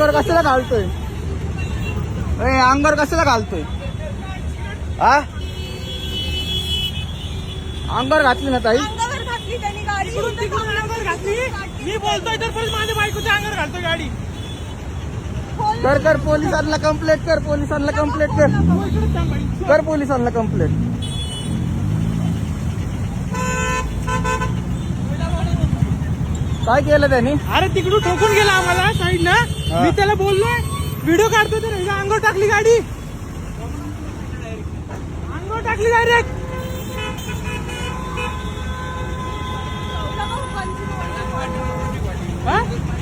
अंगावर कशाला घालतोय? अंगावर कशाला घालतोय? हा अंगावर घातली ना ताई? अंगावर घातली त्यांनी गाडी. अंगावर घातली. मी बोलतोय तर परत माझ्या बायकोच्या अंगावर घालतो गाडी. कर पोलिसांना कंप्लेंट कर. पोलिसांना कंप्लेंट कर पोलिसांना कंप्लेंट. काय केलं त्यांनी? अरे तिकडून ठोकून गेला आम्हाला साईडनं. मी त्याला बोललोय व्हिडिओ काढतो तर अंगावर टाकली गाडी. अंगावर टाकली डायरेक्ट.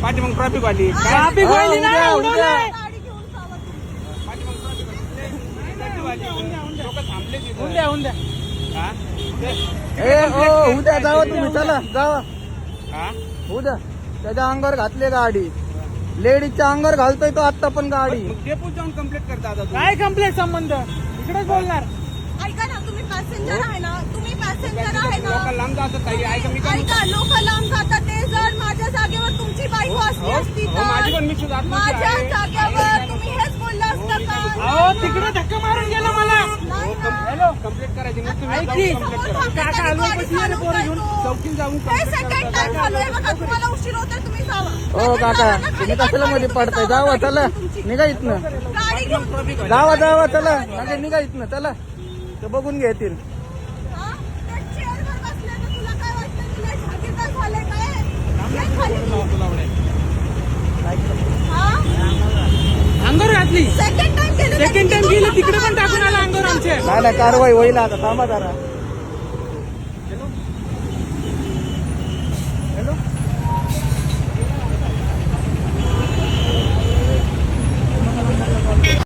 पाठी मग ट्रॅफिक वाली ट्रॅफिक वाली ना उडवलंय. होऊन द्या. उद्या जावा तुम्ही. चला जावा. उद्या त्याच्या अंगावर घातली गाडी. लेडीजच्या अंगावर घालतोय तो आता पण गाडी. डेपोत जाऊन कंप्लेंट करता आता काय कंप्लेंट संबंध? इकडेच बोलणार. ऐका ना, तुम्ही पॅसेंजर आहे ना, तुम्ही पॅसेंजर आहे ना. लोक लांब जातात ताई. ऐका मी काय ऐका, लोक लांब जातात. ते जर माझ्या जागेवर तुमची बायको असली असती माझी पण तर मी सुद्धा माझ्या जागेवर तुम्ही हेच बोलला असतं का? अहो तिकडे धक्का मारून गेला मला. नाही ना. हॅलो कंप्लेंट करायची मग तुम्ही ऐक जाऊन की. complaint करा. काका हलवा कशी आहे रे पोरं घेऊन. चौकीत जाऊन हे सेकंड टाइम चालू आहे बघा. तुम्हाला उशीर होतोय, तुम्ही जावा. हो काका तुम्ही कशाला मध्ये पडताय? जावा चला. निघा इथनं. गाडी घेऊन जावा चला. निघा इथनं चला. ते बघून घेतील. हा? त्या चेअरवर बसले तर तुला काय वाटतं? तुला जागीरदार झालंय काय? हे खाली. हा? अंगावर घातली. सेकंड टाइम केलं. सेकंड टाइम गेलं तिकडे पण टाकून आला अंगावर आमच्या. नाही कारवाई होईल आता. थांबा जरा.